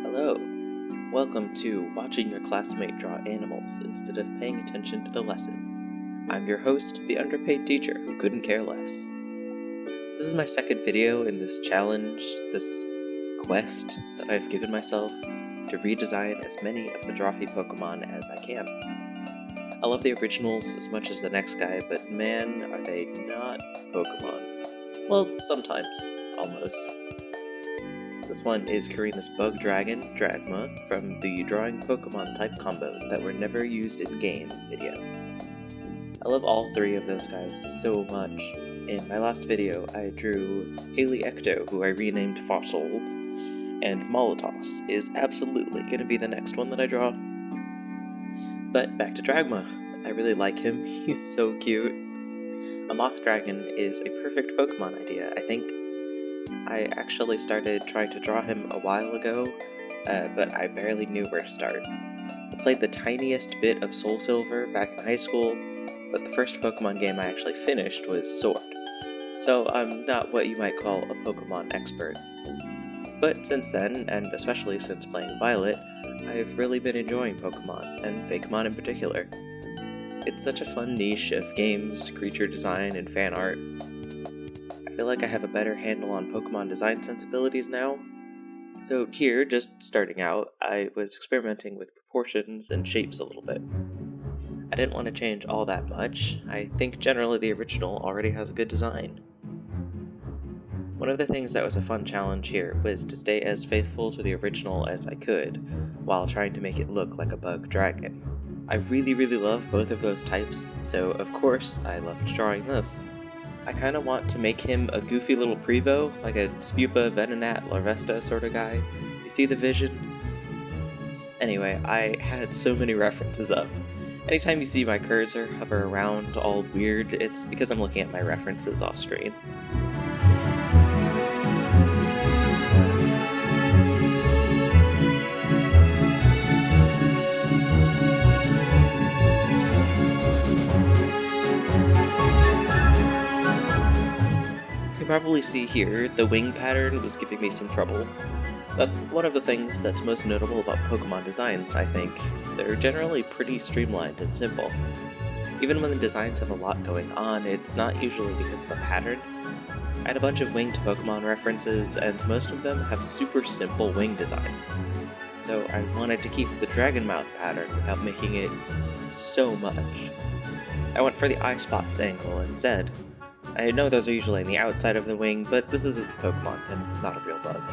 Hello, welcome to watching your classmate draw animals instead of paying attention to the lesson. I'm your host, the underpaid teacher who couldn't care less. This is my second video in this challenge, this quest that I've given myself to redesign as many of the Drawfee Pokemon as I can. I love the originals as much as the next guy, but man, are they not Pokemon. Well, sometimes, almost. This one is Karina's Bug Dragon, Dragma, from the Drawing Pokemon type combos that were never used in-game video. I love all three of those guys so much. In my last video, I drew Haley Ecto, who I renamed Fossil, and Molitos is absolutely going to be the next one that I draw. But back to Dragma. I really like him, he's so cute. A Moth Dragon is a perfect Pokemon idea, I think. I actually started trying to draw him a while ago, but I barely knew where to start. I played the tiniest bit of Soul Silver back in high school, but the first Pokemon game I actually finished was Sword, so I'm not what you might call a Pokemon expert. But since then, and especially since playing Violet, I've really been enjoying Pokemon, and Fakemon in particular. It's such a fun niche of games, creature design, and fan art. I feel like I have a better handle on Pokemon design sensibilities now. So here, just starting out, I was experimenting with proportions and shapes a little bit. I didn't want to change all that much. I think generally the original already has a good design. One of the things that was a fun challenge here was to stay as faithful to the original as I could, while trying to make it look like a bug dragon. I really love both of those types, so of course I loved drawing this. I kinda want to make him a goofy little Prevo, like a Spupa, Venonat, Larvesta sort of guy. You see the vision? Anyway, I had so many references up. Anytime you see my cursor hover around all weird, it's because I'm looking at my references off screen. You can probably see here, the wing pattern was giving me some trouble. That's one of the things that's most notable about Pokemon designs, I think. They're generally pretty streamlined and simple. Even when the designs have a lot going on, it's not usually because of a pattern. I had a bunch of winged Pokemon references, and most of them have super simple wing designs. So I wanted to keep the dragon mouth pattern without making it so much. I went for the eye spots angle instead. I know those are usually on the outside of the wing, but this is a Pokemon and not a real bug.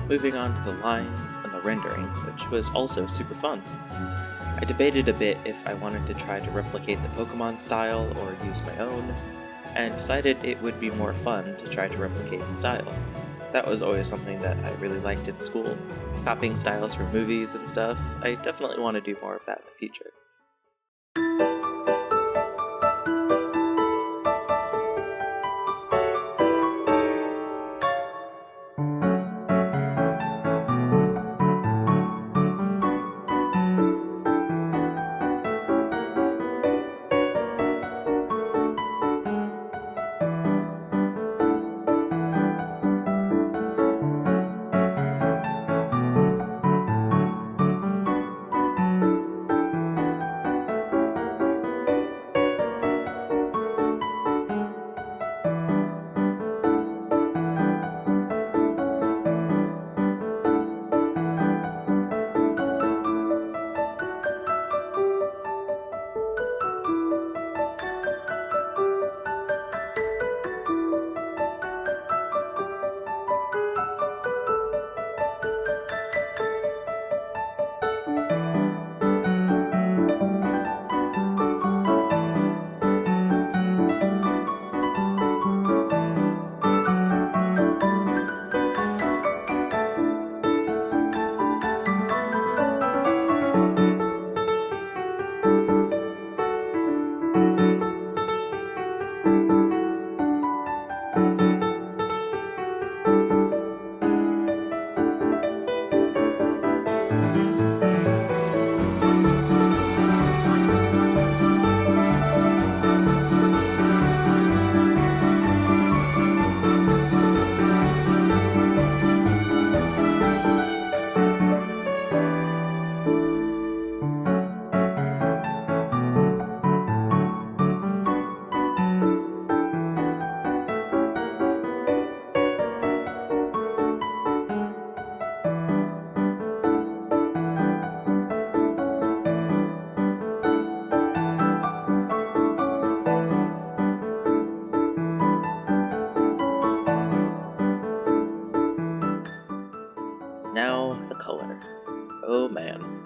Moving on to the lines and the rendering, which was also super fun. I debated a bit if I wanted to try to replicate the Pokemon style or use my own, and decided it would be more fun to try to replicate the style. That was always something that I really liked in school, copying styles from movies and stuff. I definitely want to do more of that in the future. the color. Oh man.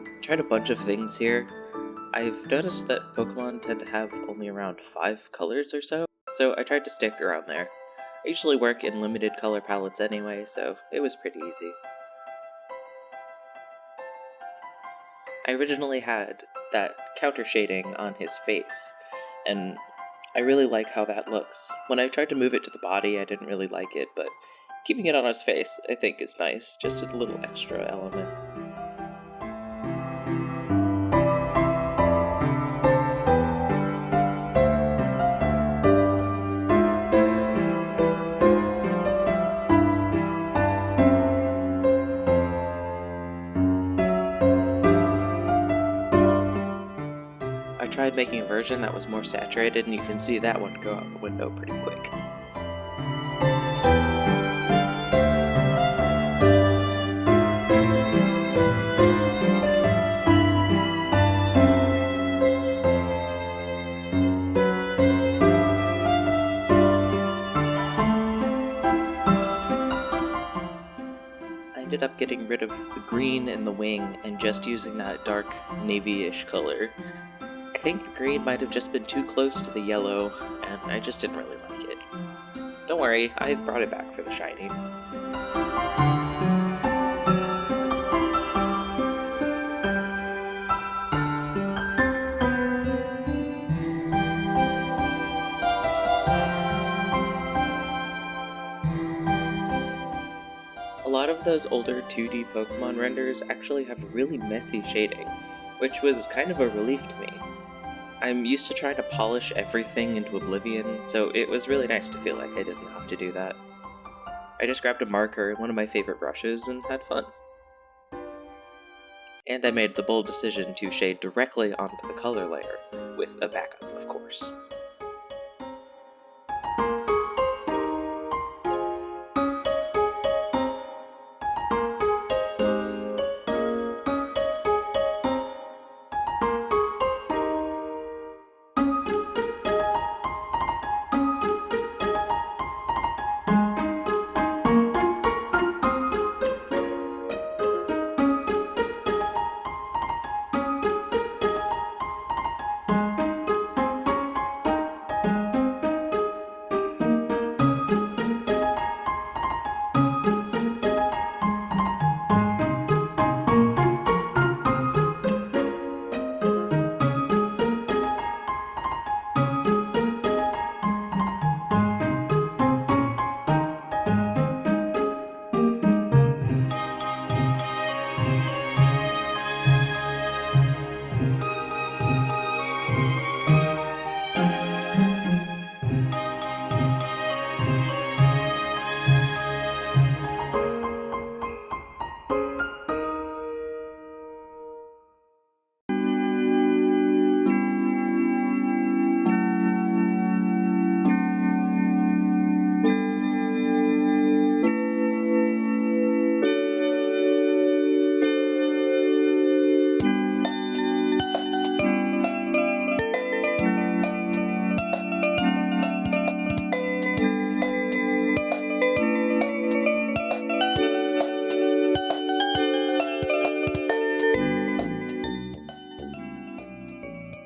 I tried a bunch of things here. I've noticed that Pokemon tend to have only around 5 colors or so I tried to stick around there. I usually work in limited color palettes anyway, so it was pretty easy. I originally had that counter shading on his face, and I really like how that looks. When I tried to move it to the body, I didn't really like it, but keeping it on his face, I think, is nice, just a little extra element. I tried making a version that was more saturated, and you can see that one go out the window pretty quick. I ended up getting rid of the green in the wing and just using that dark navy-ish color. I think the green might have just been too close to the yellow, and I just didn't really like it. Don't worry, I brought it back for the shiny. A lot of those older 2D Pokemon renders actually have really messy shading, which was kind of a relief to me. I'm used to trying to polish everything into oblivion, so it was really nice to feel like I didn't have to do that. I just grabbed a marker and one of my favorite brushes and had fun. And I made the bold decision to shade directly onto the color layer, with a backup, of course.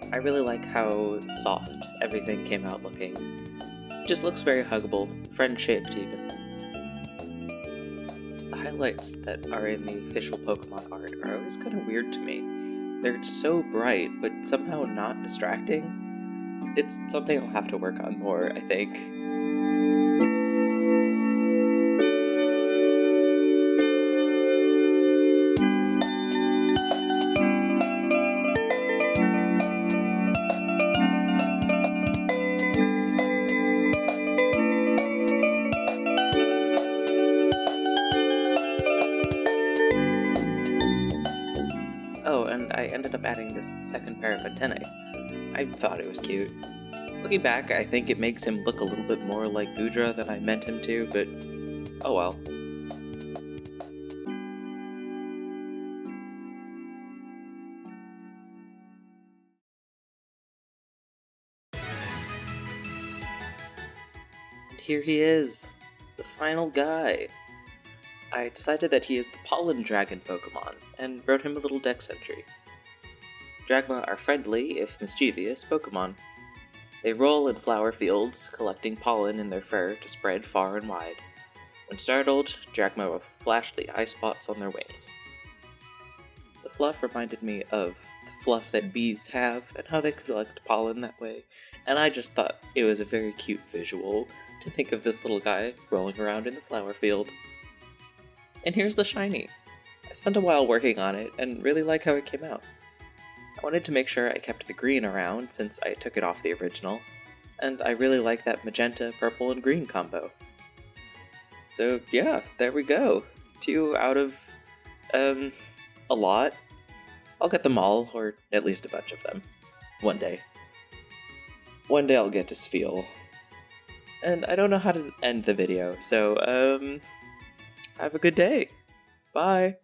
I really like how soft everything came out looking. It just looks very huggable, friend-shaped even. The highlights that are in the official Pokemon art are always kind of weird to me. They're so bright, but somehow not distracting. It's something I'll have to work on more, I think. Oh, and I ended up adding this second pair of antennae. I thought it was cute. Looking back, I think it makes him look a little bit more like Goodra than I meant him to, but oh well. And here he is, the final guy. I decided that he is the pollen dragon Pokemon, and wrote him a little dex entry. Dragma are friendly, if mischievous, Pokemon. They roll in flower fields, collecting pollen in their fur to spread far and wide. When startled, Dragma will flash the eye spots on their wings. The fluff reminded me of the fluff that bees have and how they collect pollen that way, and I just thought it was a very cute visual to think of this little guy rolling around in the flower field. And here's the shiny. I spent a while working on it and really like how it came out. I wanted to make sure I kept the green around since I took it off the original, and I really like that magenta, purple, and green combo. So yeah, there we go. 2 out of, a lot. I'll get them all, or at least a bunch of them. One day. One day I'll get to Spheal. And I don't know how to end the video, so, have a good day. Bye!